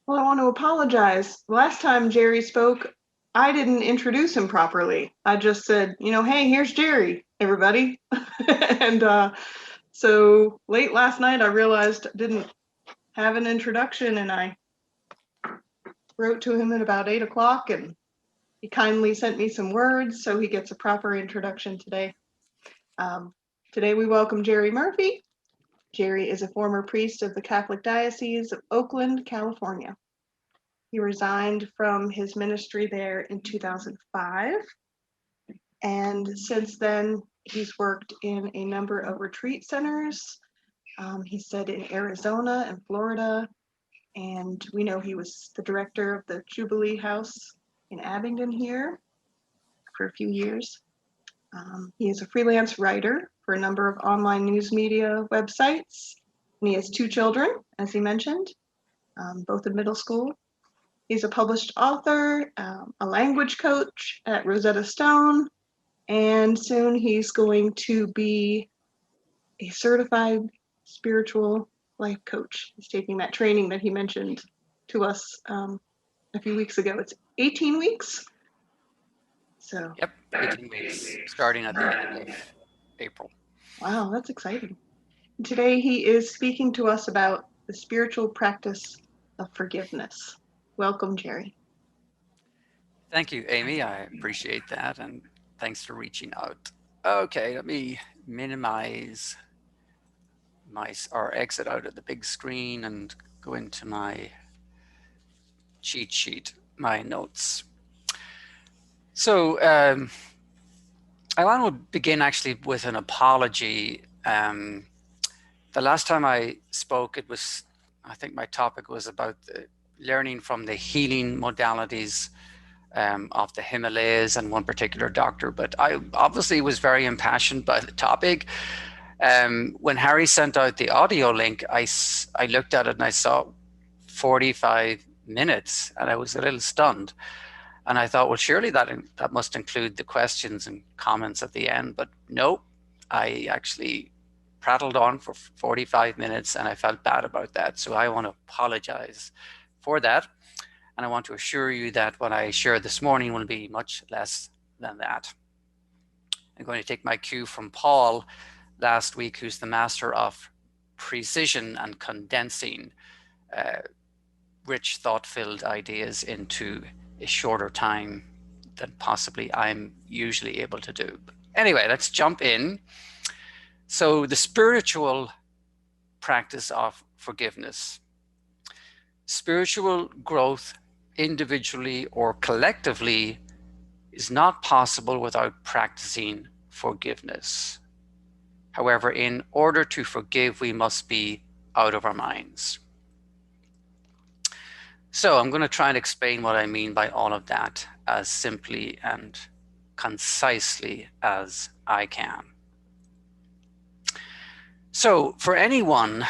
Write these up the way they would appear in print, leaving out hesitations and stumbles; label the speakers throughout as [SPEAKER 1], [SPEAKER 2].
[SPEAKER 1] Well, I want to apologize. Last time Gerry spoke, I didn't introduce him properly. I just said, hey, here's Gerry, everybody. and so late last night, I realized I didn't have an introduction, and I wrote to him at about 8 o'clock, and he kindly sent me some words, so he gets a proper introduction today. Um, Today, we welcome Gerry Murphy. Gerry is a former priest of the Catholic Diocese of Oakland, California. He resigned from his ministry there in 2005. And since then, he's worked in a number of retreat centers. He said in Arizona and Florida. And we know he was the director of the Jubilee House in Abingdon here for a few years. He is a freelance writer for a number of online news media websites. And he has 2 children, as he mentioned, both in middle school. He's a published author, a language coach at Rosetta Stone, and soon he's going to be a certified spiritual life coach. He's taking that training that he mentioned to us a few weeks ago. It's 18 weeks. So.
[SPEAKER 2] Yep, 18 weeks, starting at the end of April.
[SPEAKER 1] Wow, that's exciting. Today he is speaking to us about the spiritual practice of forgiveness. Welcome, Gerry.
[SPEAKER 2] Thank you, Amy. I appreciate that, and thanks for reaching out. Okay, let me minimize or exit out of the big screen and go into my cheat sheet, my notes. So I want to begin actually with an apology. The last time I spoke, I think my topic was about learning from the healing modalities of the Himalayas and one particular doctor, but I obviously was very impassioned by the topic. When Harry sent out the audio link, I looked at it and I saw 45 minutes and I was a little stunned. And I thought, well, surely that must include the questions and comments at the end. But no, I actually prattled on for 45 minutes and I felt bad about that. So I want to apologize for that. And I want to assure you that what I share this morning will be much less than that. I'm going to take my cue from Paul last week, who's the master of precision and condensing rich, thought-filled ideas into a shorter time than possibly I'm usually able to do. But anyway, let's jump in. So the spiritual practice of forgiveness. Spiritual growth individually or collectively is not possible without practicing forgiveness. However, in order to forgive, we must be out of our minds. So I'm going to try and explain what I mean by all of that as simply and concisely as I can. So for anyone,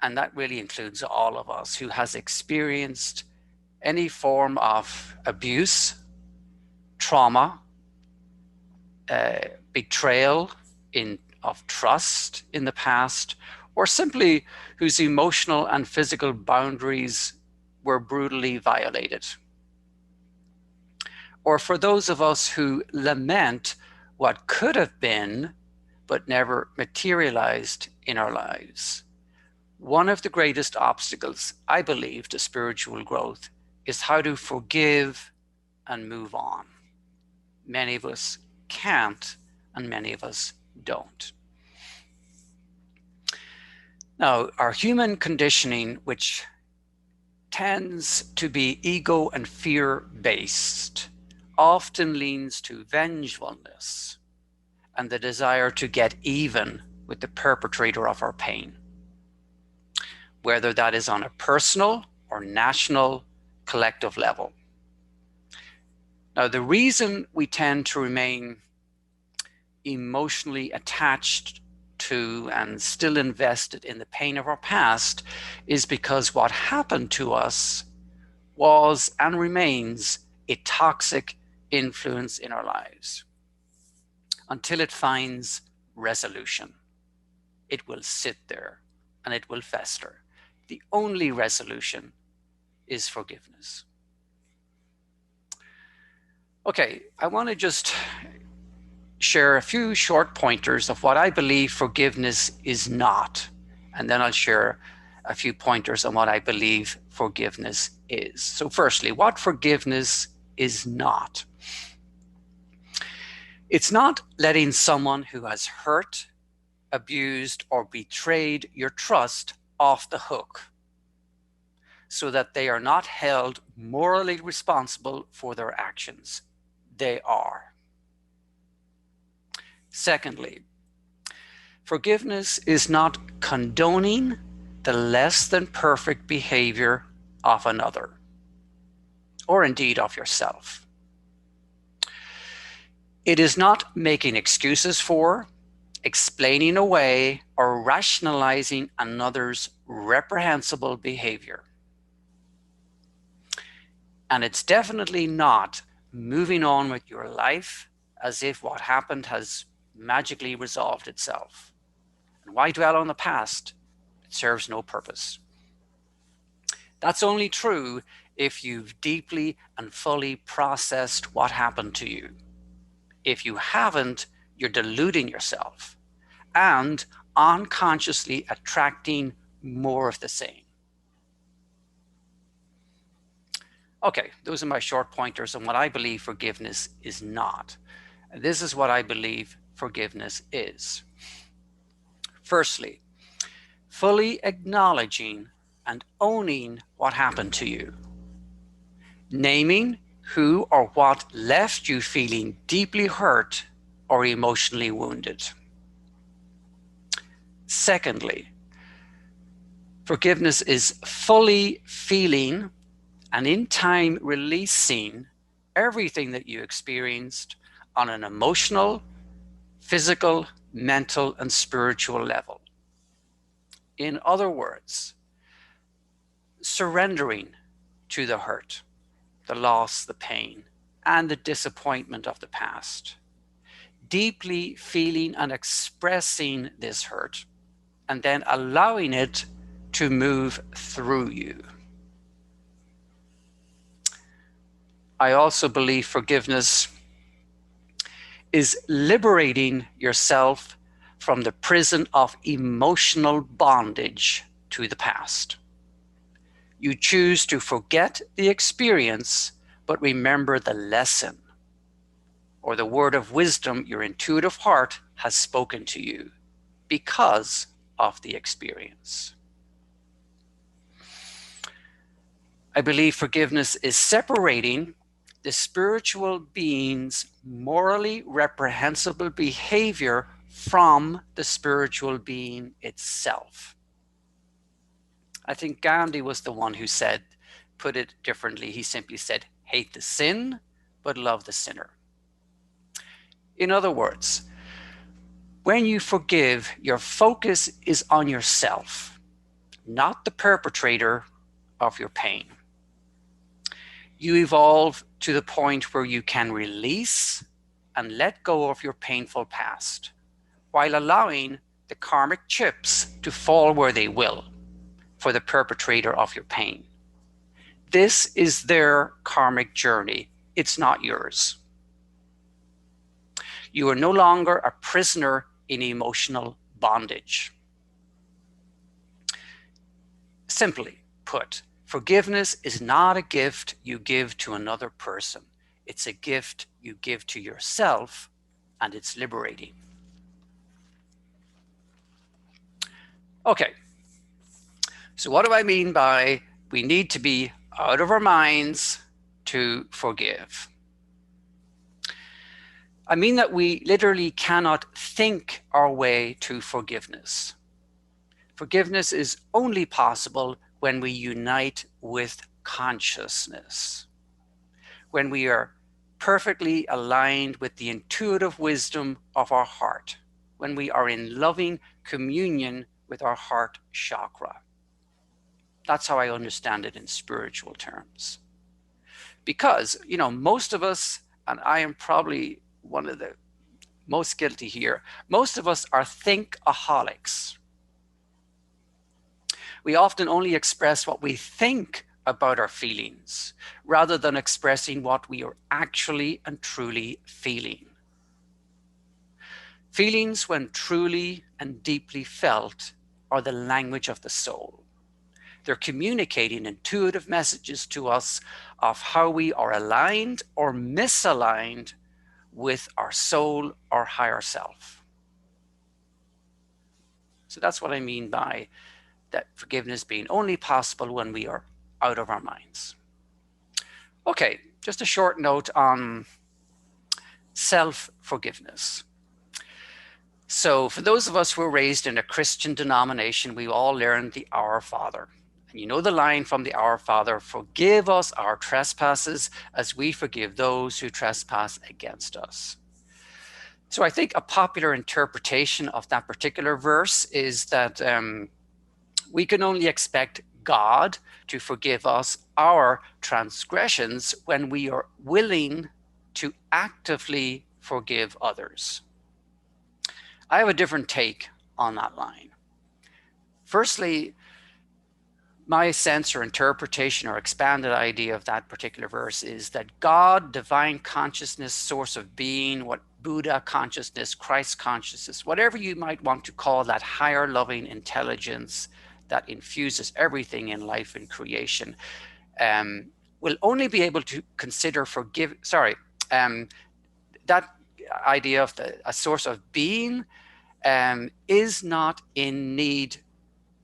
[SPEAKER 2] and that really includes all of us, who has experienced any form of abuse, trauma, betrayal of trust in the past, or simply whose emotional and physical boundaries were brutally violated. Or for those of us who lament what could have been but never materialized in our lives. One of the greatest obstacles, I believe, to spiritual growth is how to forgive and move on. Many of us can't, and many of us don't. Now, our human conditioning, which tends to be ego and fear-based, often leans to vengefulness and the desire to get even with the perpetrator of our pain, whether that is on a personal or national collective level. Now, the reason we tend to remain emotionally attached to and still invested in the pain of our past is because what happened to us was and remains a toxic influence in our lives. Until it finds resolution, it will sit there and it will fester. The only resolution is forgiveness. Okay, I want to just share a few short pointers of what I believe forgiveness is not, and then I'll share a few pointers on what I believe forgiveness is. So firstly, what forgiveness is not. It's not letting someone who has hurt, abused, or betrayed your trust off the hook so that they are not held morally responsible for their actions. They are. Secondly, forgiveness is not condoning the less than perfect behavior of another, or indeed of yourself. It is not making excuses for, explaining away, or rationalizing another's reprehensible behavior. And it's definitely not moving on with your life as if what happened has magically resolved itself. And why dwell on the past? It serves no purpose. That's only true if you've deeply and fully processed what happened to you. If you haven't, you're deluding yourself and unconsciously attracting more of the same. Okay, those are my short pointers on what I believe forgiveness is not. And this is what I believe forgiveness is. Firstly, fully acknowledging and owning what happened to you. Naming who or what left you feeling deeply hurt or emotionally wounded. Secondly, forgiveness is fully feeling and in time releasing everything that you experienced on an emotional, physical, mental, and spiritual level. In other words, surrendering to the hurt, the loss, the pain, and the disappointment of the past. Deeply feeling and expressing this hurt, and then allowing it to move through you. I also believe forgiveness is liberating yourself from the prison of emotional bondage to the past. You choose to forget the experience, but remember the lesson or the word of wisdom your intuitive heart has spoken to you because of the experience. I believe forgiveness is separating the spiritual being's morally reprehensible behavior from the spiritual being itself. I think Gandhi was the one who said, put it differently, he simply said, hate the sin, but love the sinner. In other words, when you forgive, your focus is on yourself, not the perpetrator of your pain. You evolve to the point where you can release and let go of your painful past, while allowing the karmic chips to fall where they will for the perpetrator of your pain. This is their karmic journey. It's not yours. You are no longer a prisoner in emotional bondage. Simply put, forgiveness is not a gift you give to another person. It's a gift you give to yourself, and it's liberating. Okay, so what do I mean by we need to be out of our minds to forgive? I mean that we literally cannot think our way to forgiveness. Forgiveness is only possible when we unite with consciousness, when we are perfectly aligned with the intuitive wisdom of our heart, when we are in loving communion with our heart chakra. That's how I understand it in spiritual terms. Because, most of us, and I am probably one of the most guilty here, most of us are thinkaholics. We often only express what we think about our feelings rather than expressing what we are actually and truly feeling. Feelings, when truly and deeply felt, are the language of the soul. They're communicating intuitive messages to us of how we are aligned or misaligned with our soul or higher self. So that's what I mean by that forgiveness being only possible when we are out of our minds. Okay, just a short note on self-forgiveness. So for those of us who were raised in a Christian denomination, we all learned the Our Father. And you know the line from the Our Father, forgive us our trespasses as we forgive those who trespass against us. So I think a popular interpretation of that particular verse is that we can only expect God to forgive us our transgressions when we are willing to actively forgive others. I have a different take on that line. Firstly, my sense or interpretation or expanded idea of that particular verse is that God, divine consciousness, source of being, what Buddha consciousness, Christ consciousness, whatever you might want to call that higher loving intelligence that infuses everything in life and creation, will only be able to consider that idea of a source of being is not in need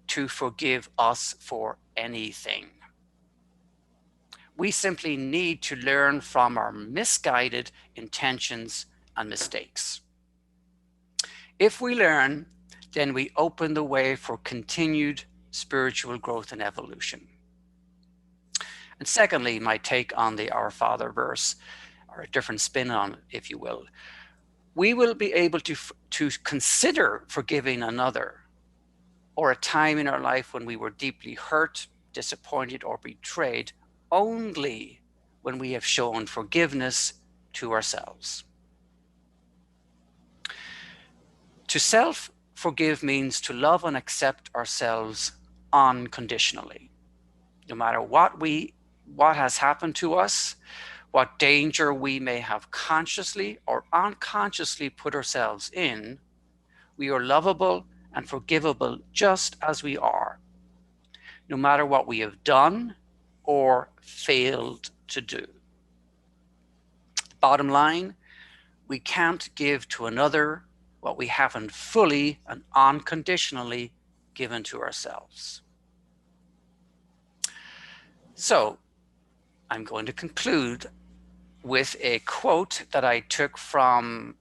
[SPEAKER 2] to forgive us for anything. We simply need to learn from our misguided intentions and mistakes. If we learn, then we open the way for continued spiritual growth and evolution. And secondly, my take on the Our Father verse, or a different spin on it, if you will, we will be able to consider forgiving another or a time in our life when we were deeply hurt, disappointed, or betrayed only when we have shown forgiveness to ourselves. To self-forgive means to love and accept ourselves unconditionally. No matter what has happened to us, what danger we may have consciously or unconsciously put ourselves in, we are lovable and forgivable just as we are, no matter what we have done or failed to do. Bottom line, we can't give to another what we haven't fully and unconditionally given to ourselves. So I'm going to conclude with a quote that I took from,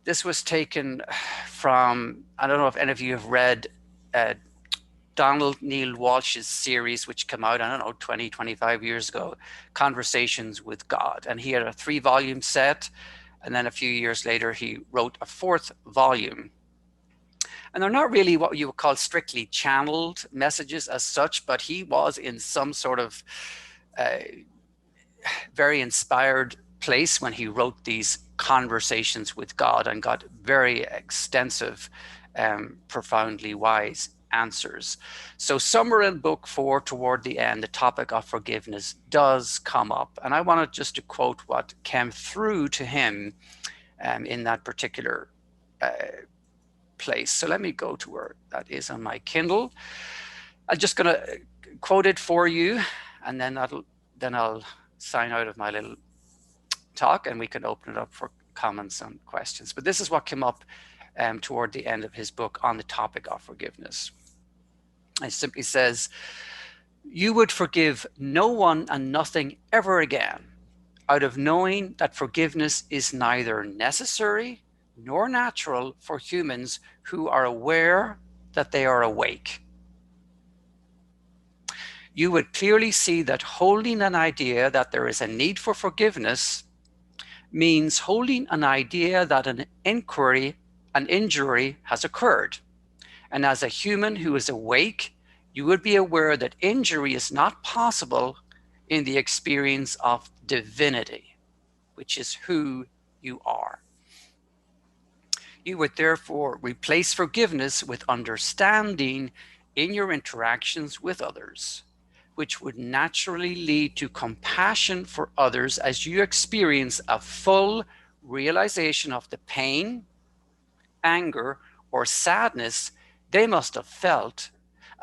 [SPEAKER 2] this was taken from, I don't know if any of you have read Donald Neil Walsh's series, which came out, I don't know, 20, 25 years ago, Conversations with God. And he had a 3-volume set. And then a few years later, he wrote a 4th volume. And they're not really what you would call strictly channeled messages as such, but he was in some sort of very inspired place when he wrote these conversations with God and got very extensive, profoundly wise answers. So somewhere in book 4 toward the end, the topic of forgiveness does come up. And I wanted just to quote what came through to him in that particular place. So let me go to where that is on my Kindle. I'm just going to quote it for you, and then I'll sign out of my little talk and we can open it up for comments and questions. But this is what came up toward the end of his book on the topic of forgiveness. It simply says, "You would forgive no one and nothing ever again out of knowing that forgiveness is neither necessary nor natural for humans who are aware that they are awake. You would clearly see that holding an idea that there is a need for forgiveness means holding an idea that an injury has occurred. And as a human who is awake, you would be aware that injury is not possible in the experience of divinity, which is who you are. You would therefore replace forgiveness with understanding in your interactions with others, which would naturally lead to compassion for others as you experience a full realization of the pain, anger, or sadness they must have felt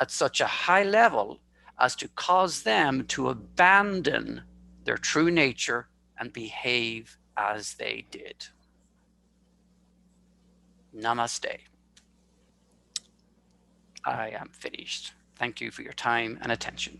[SPEAKER 2] at such a high level as to cause them to abandon their true nature and behave as they did. Namaste. I am finished. Thank you for your time and attention.